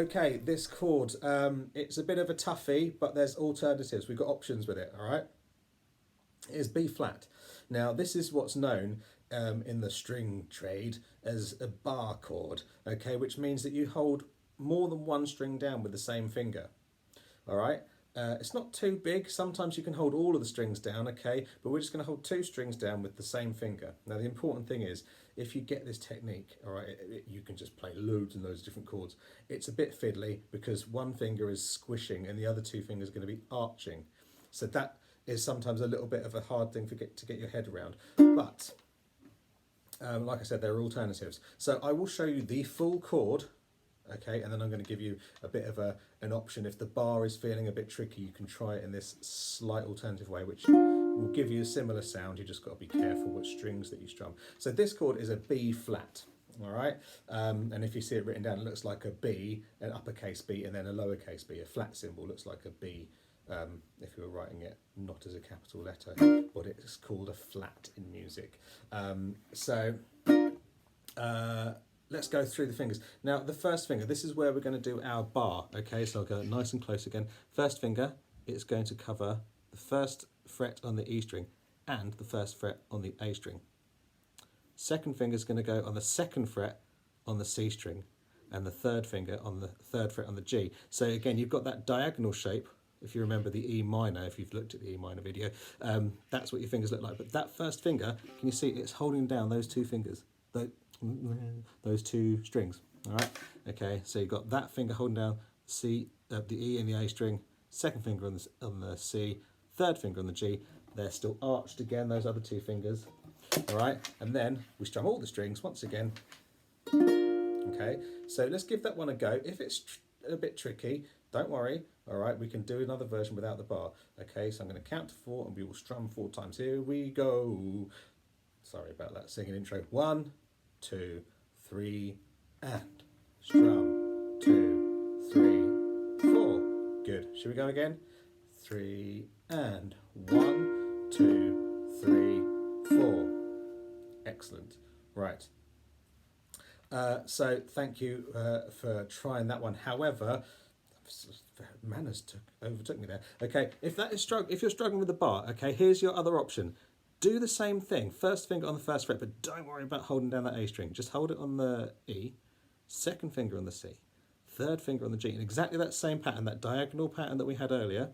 Okay, this chord, it's a bit of a toughie, but there's alternatives. We've got options with it, all right? It is B flat. Now, this is what's known in the string trade as a bar chord, okay, which means that you hold more than one string down with the same finger, all right? It's not too big. Sometimes you can hold all of the strings down, okay, but we're just going to hold two strings down with the same finger. Now, the important thing is, if you get this technique, all right, you can just play loads and loads of different chords. It's a bit fiddly because one finger is squishing and the other two fingers are going to be arching. So that is sometimes a little bit of a hard thing to get your head around. But, like I said, there are alternatives. So I will show you the full chord, okay, and then I'm going to give you a bit of an option. If the bar is feeling a bit tricky, you can try it in this slight alternative way, which will give you a similar sound. You just got to be careful which strings that you strum. So this chord is a B flat, all right, and if you see it written down, it looks like a B, an uppercase B, and then a lowercase b. A flat symbol looks like a B if you were writing it not as a capital letter, but it's called a flat in music. Let's go through the fingers. Now, the first finger, this is where we're going to do our bar, okay? So I'll go nice and close again. First finger, it's going to cover the first fret on the E string and the first fret on the A string. Second finger is going to go on the second fret on the C string and the third finger on the third fret on the G. So again, you've got that diagonal shape. If you remember the E minor, if you've looked at the E minor video, that's what your fingers look like. But that first finger, can you see it's holding down those two fingers? Those two strings, all right? Okay, so you've got that finger holding down the E and the A string, second finger on the C, third finger on the G. They're still arched again, those other two fingers, all right? And then we strum all the strings once again. Okay, so let's give that one a go. If it's a bit tricky, don't worry, all right? We can do another version without the bar. Okay, so I'm going to count to 4 and we will strum 4 times. Here we go. Sorry about that singing intro. 1, 2, 3, and strum 2, 3, 4. Good. Should we go again? 3 and 1, 2, 3, 4. Excellent. Right. So thank you for trying that one. However, manners overtook me there. Okay, if you're struggling with the bar, okay, here's your other option. Do the same thing. First finger on the first fret, but don't worry about holding down that A string. Just hold it on the E, second finger on the C, third finger on the G, in exactly that same pattern, that diagonal pattern that we had earlier.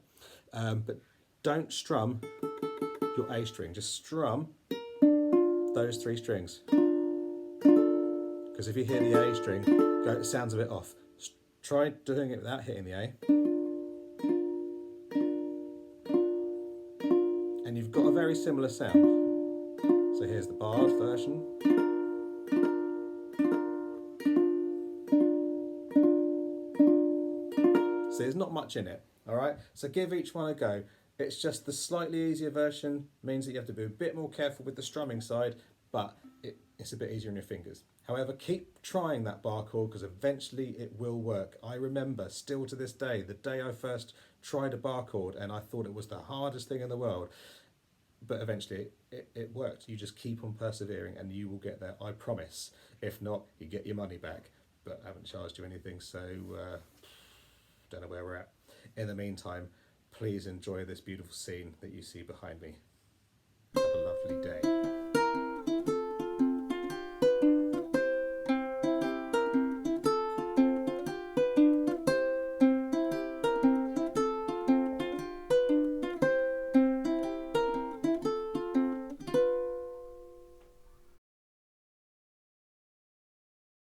But don't strum your A string. Just strum those 3 strings. Because if you hear the A string, it sounds a bit off. Try doing it without hitting the A. And you've got a very similar sound. So here's the barred version. So there's not much in it, all right? So give each one a go. It's just the slightly easier version means that you have to be a bit more careful with the strumming side, but it's a bit easier on your fingers. However, keep trying that bar chord because eventually it will work. I remember still to this day, the day I first tried a bar chord and I thought it was the hardest thing in the world, but eventually it worked. You just keep on persevering and you will get there, I promise. If not, you get your money back, but I haven't charged you anything, so don't know where we're at. In the meantime, please enjoy this beautiful scene that you see behind me. Have a lovely day.